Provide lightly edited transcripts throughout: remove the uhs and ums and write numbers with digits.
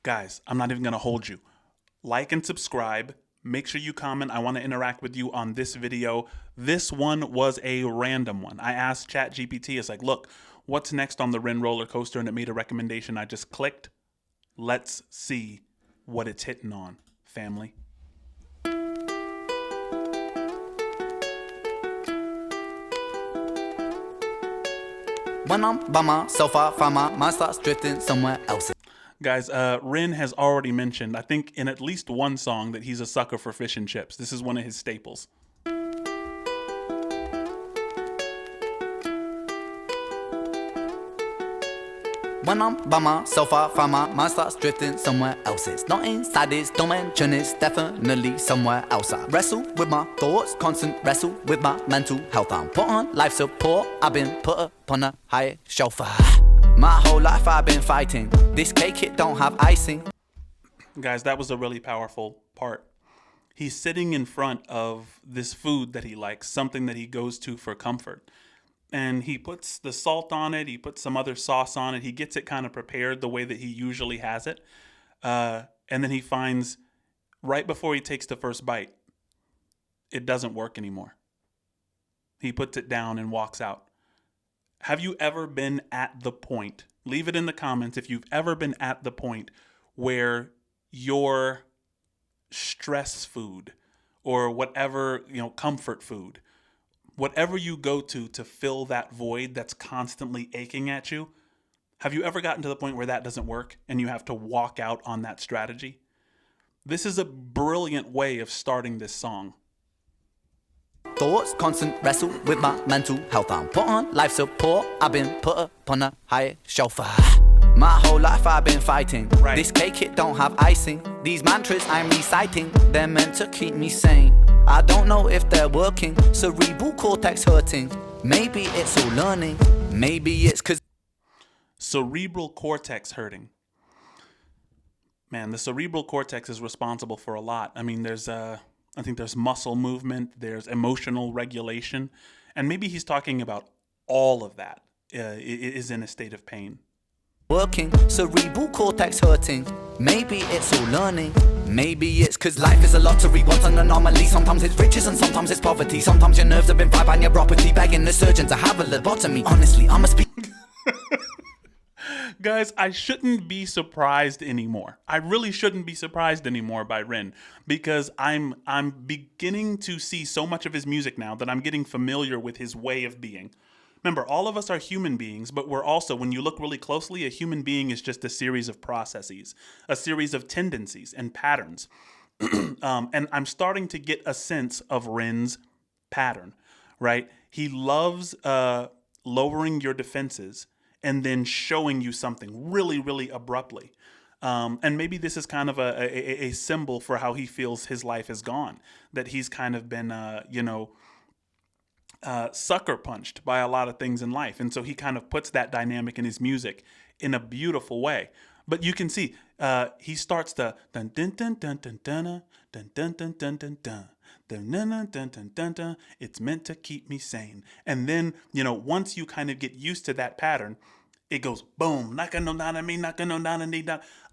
Guys, I'm not even going to hold you. Like and subscribe. Make sure you comment. I want to interact with you on this video. This one was a random one. I asked ChatGPT, it's like, look, what's next on the Ren roller coaster? And it made a recommendation. I just clicked. Let's see what it's hitting on, family. When I'm by myself, I find my mind starts drifting somewhere else. Guys, Ren has already mentioned, I think in at least one song, that he's a sucker for fish and chips. This is one of his staples. When I'm by myself, I find my mind starts drifting somewhere else. It's not inside this dimension, it's definitely somewhere else. I wrestle with my thoughts, constant wrestle with my mental health. I'm put on life support, I've been put upon a higher shelf. My whole life I've been fighting. This cake, it don't have icing. Guys, that was a really powerful part. He's sitting in front of this food that he likes, something that he goes to for comfort. And he puts the salt on it, he puts some other sauce on it, he gets it kind of prepared the way that he usually has it. And then he finds, right before he takes the first bite, it doesn't work anymore. He puts it down and walks out. Have you ever been at the point, leave it in the comments if you've ever been at the point where your stress food or whatever, comfort food, whatever you go to fill that void that's constantly aching at you, have you ever gotten to the point where that doesn't work and you have to walk out on that strategy? This is a brilliant way of starting this song. Thoughts, constant wrestle with my mental health. I'm put on life support, I've been put upon a higher shelf. My whole life I've been fighting. Right. This cake, it don't have icing. These mantras I'm reciting, they're meant to keep me sane. I don't know if they're working, cerebral cortex hurting. Maybe it's all learning, maybe it's cause Cerebral cortex hurting. Man, the cerebral cortex is responsible for a lot. I mean, I think there's muscle movement, there's emotional regulation, and maybe he's talking about all of that is in a state of pain. Working, cerebral cortex hurting. Maybe it's all learning. Maybe it's cause life is a lottery, what's an anomaly. Sometimes it's riches and sometimes it's poverty. Sometimes your nerves have been fried by neuropathy, begging the surgeon to have a lobotomy. Honestly, I'ma speak. Guys, I shouldn't be surprised anymore. I really shouldn't be surprised anymore by Ren, because I'm beginning to see so much of his music now that I'm getting familiar with his way of being. Remember, all of us are human beings, but we're also, when you look really closely, a human being is just a series of processes, a series of tendencies and patterns. And I'm starting to get a sense of Ren's pattern, right? He loves lowering your defenses and then showing you something really, really abruptly. And maybe this is kind of a symbol for how he feels his life has gone, that he's kind of been, sucker punched by a lot of things in life. And so he kind of puts that dynamic in his music in a beautiful way. But you can see he starts the dun dun dun dun dun dun dun dun dun dun dun dun. Dun, dun, dun, dun, dun, dun, dun. It's meant to keep me sane. And then, once you kind of get used to that pattern, it goes boom. I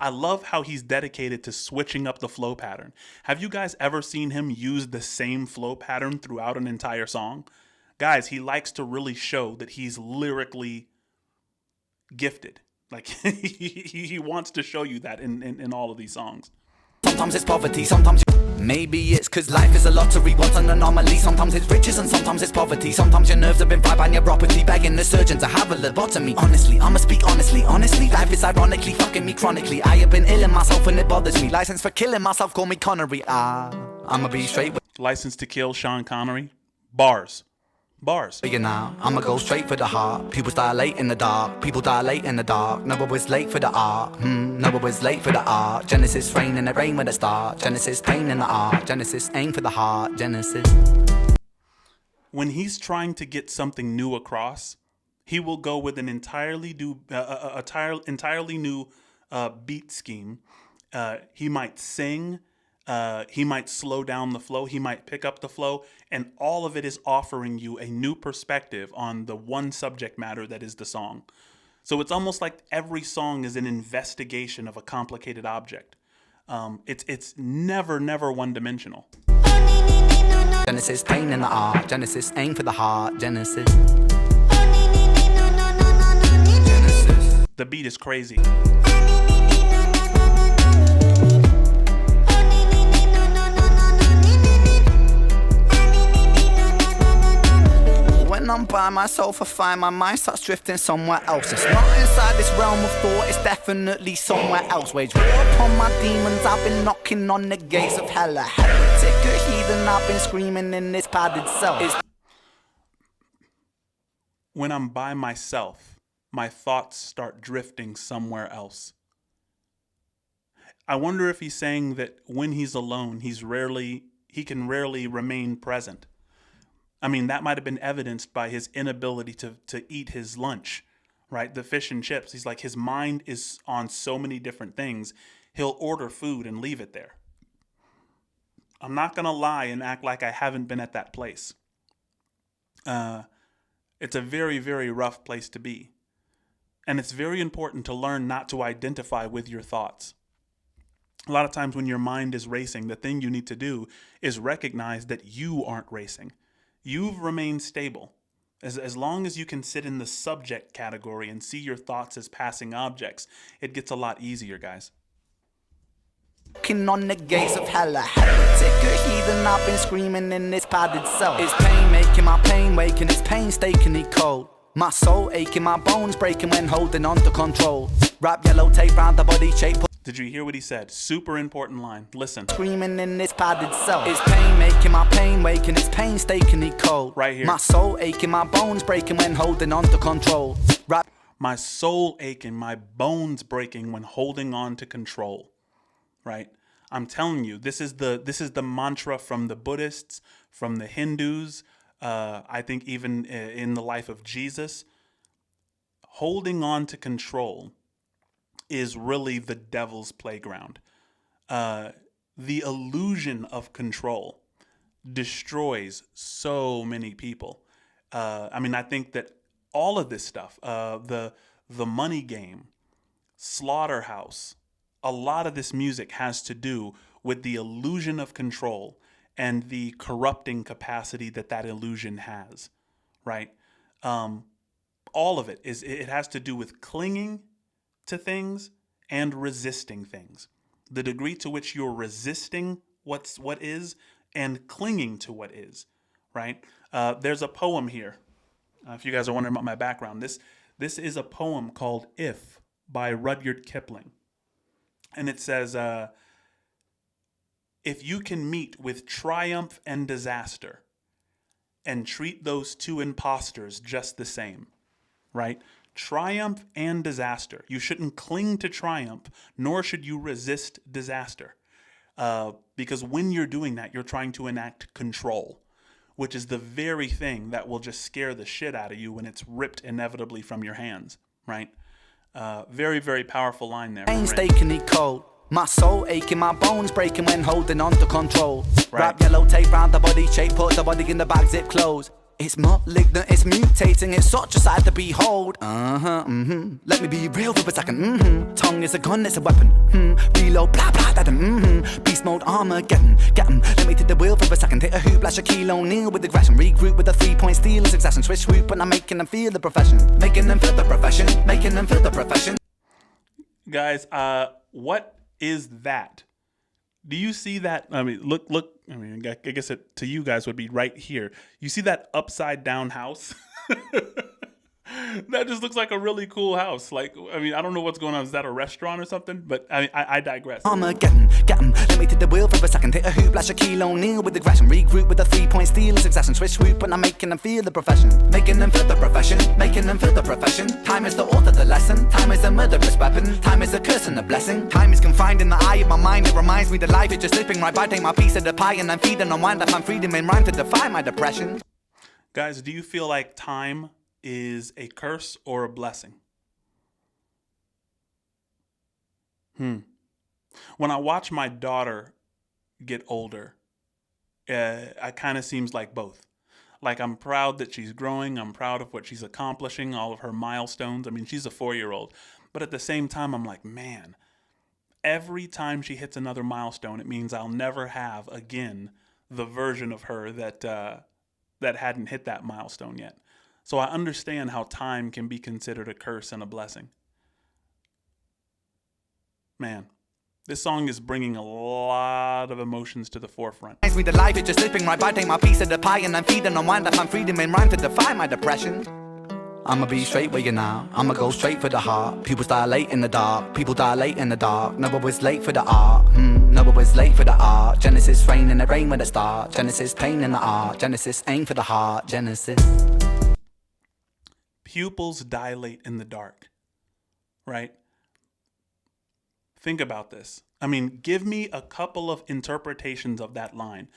love how he's dedicated to switching up the flow pattern. Have you guys ever seen him use the same flow pattern throughout an entire song? Guys, he likes to really show that he's lyrically gifted. Like he wants to show you that in all of these songs. Sometimes it's poverty, sometimes maybe it's cause life is a lottery, what's an anomaly. Sometimes it's riches and sometimes it's poverty. Sometimes your nerves have been fried by neuropathy, begging the surgeon to have a lobotomy. Honestly, I'ma speak honestly, life is ironically fucking me chronically. I have been ill in myself and it bothers me. License for killing myself, call me Connery. I'ma be straight with License to Kill, Sean Connery. Bars. you now. I'ma go straight for the heart. People dilate in the dark. People dilate in the dark. Never was late for the art. Never was late for the art. Genesis rain in the rain with a star. Genesis pain in the art. Genesis aim for the heart. Genesis. When he's trying to get something new across, he will go with an entirely new beat scheme. He might sing. He might slow down the flow. He might pick up the flow. And all of it is offering you a new perspective on the one subject matter that is the song. So it's almost like every song is an investigation of a complicated object. It's never one-dimensional. Genesis, pain in the art. Genesis, aim for the heart. Genesis. Genesis. The beat is crazy. When I'm by myself, I find my mind starts drifting somewhere else. It's not inside this realm of thought, it's definitely somewhere else. Wage war upon my demons, I've been knocking on the gates of hell. A heretic, a heathen, I've been screaming in this padded cell. When I'm by myself, my thoughts start drifting somewhere else. I wonder if he's saying that when he's alone, he can rarely remain present. I mean, that might have been evidenced by his inability to eat his lunch, right? The fish and chips. He's like, his mind is on so many different things. He'll order food and leave it there. I'm not going to lie and act like I haven't been at that place. It's a very rough place to be. And it's very important to learn not to identify with your thoughts. A lot of times when your mind is racing, the thing you need to do is recognize that you aren't racing. You've remained stable. As long as you can sit in the subject category and see your thoughts as passing objects, it gets a lot easier, guys. Knocking on the gates of hell, a heretic, a heathen, I've been screaming in this padded cell. It's pain making my pain waking, it's painstakingly cold. My soul aching, my bones breaking when holding on to control. Wrap yellow tape round the body shape. Did you hear what he said? Super important line. Listen. Screaming in this padded cell. It's pain making my pain waking, it's painstakingly cold. Right here. My soul aching, my bones breaking when holding on to control. My soul aching, my bones breaking when holding on to control. Right? I'm telling you, this is the mantra from the Buddhists, from the Hindus, I think even in the life of Jesus. Holding on to control is really the devil's playground. The illusion of control destroys so many people. I mean, I think that all of this stuff, the money game, Slaughterhouse, a lot of this music has to do with the illusion of control and the corrupting capacity that illusion has, right? All of it has to do with clinging to things and resisting things. The degree to which you're resisting what is and clinging to what is, right? There's a poem here. If you guys are wondering about my background, this is a poem called "If" by Rudyard Kipling. And it says, if you can meet with triumph and disaster and treat those two imposters just the same, right? Triumph and disaster. You shouldn't cling to triumph, nor should you resist disaster. Because when you're doing that, you're trying to enact control, which is the very thing that will just scare the shit out of you when it's ripped inevitably from your hands, right? Very powerful line there. Painstakingly cold. My soul aching, my bones breaking when holding on to control. Right. Wrap yellow tape round the body shape, put the body in the bag, zip close. It's malignant, it's mutating, it's such a sight to behold. Let me be real for a second. Tongue is a gun, it's a weapon. Reload, blah blah, that. Beast mode, Armageddon. Get 'em. Let me take the wheel for a second. Hit a hoop like Shaquille O'Neal with aggression. Regroup with a 3-point steal, succession. Switch swoop, and I'm making them feel the profession. Making them feel the profession. Making them feel the profession. Guys, what is that? Do you see that? I mean, look. I mean, I guess it to you guys would be right here. You see that upside down house? That just looks like a really cool house. Like, I mean, I don't know what's going on. Is that a restaurant or something? But I digress. Armageddon, get 'em. Let me take the wheel for a second. Hit a hoop like Shaquille O'Neal with aggression. Regroup with a 3-point steal, succession. Switch swoop, and I'm making them feel the profession. Making them feel the profession. Making them feel the profession. Time is the author, the lesson. Time is a murderous weapon. Time is a curse and a blessing. Time is confined in the eye of my mind. It reminds me that life is just slipping right by. Take my piece of the pie and I'm feeding on wine. I find freedom in rhyme to defy my depression. Guys, do you feel like time is a curse or a blessing? When I watch my daughter get older, it kind of seems like both. Like, I'm proud that she's growing. I'm proud of what she's accomplishing, all of her milestones. I mean, she's a 4-year-old. But at the same time, I'm like, man, every time she hits another milestone, it means I'll never have again the version of her that hadn't hit that milestone yet. So I understand how time can be considered a curse and a blessing. Man, this song is bringing a lot of emotions to the forefront. Me the life is just slipping right by, take my piece of the pie and I'm feeding on wind up, I'm freedom in rhyme to defy my depression. I'ma be straight with you now, I'ma go straight for the heart. Pupils dilate in the dark, people dilate in the dark. Never was late for the art, never was late for the art. Genesis rain in the rain with the start. Genesis pain in the art, Genesis aim for the heart. Genesis. Pupils dilate in the dark, right? Think about this. I mean, give me a couple of interpretations of that line.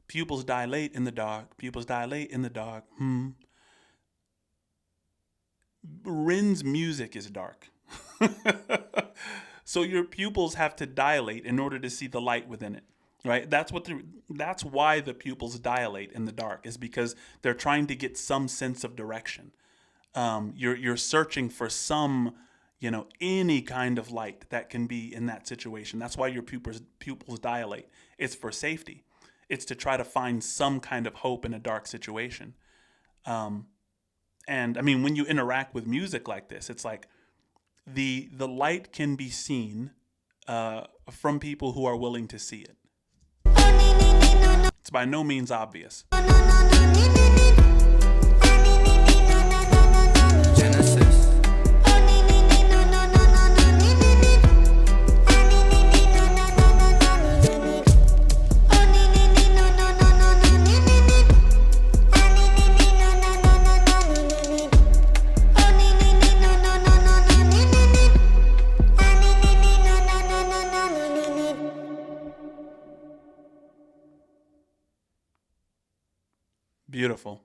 Pupils dilate in the dark, pupils dilate in the dark. REN's music is dark. So your pupils have to dilate in order to see the light within it, right? That's why the pupils dilate in the dark, is because they're trying to get some sense of direction. You're searching for some, any kind of light that can be in that situation. That's why your pupils dilate. It's for safety. It's to try to find some kind of hope in a dark situation. And I mean, when you interact with music like this, it's like the light can be seen from people who are willing to see it. It's by no means obvious. Beautiful.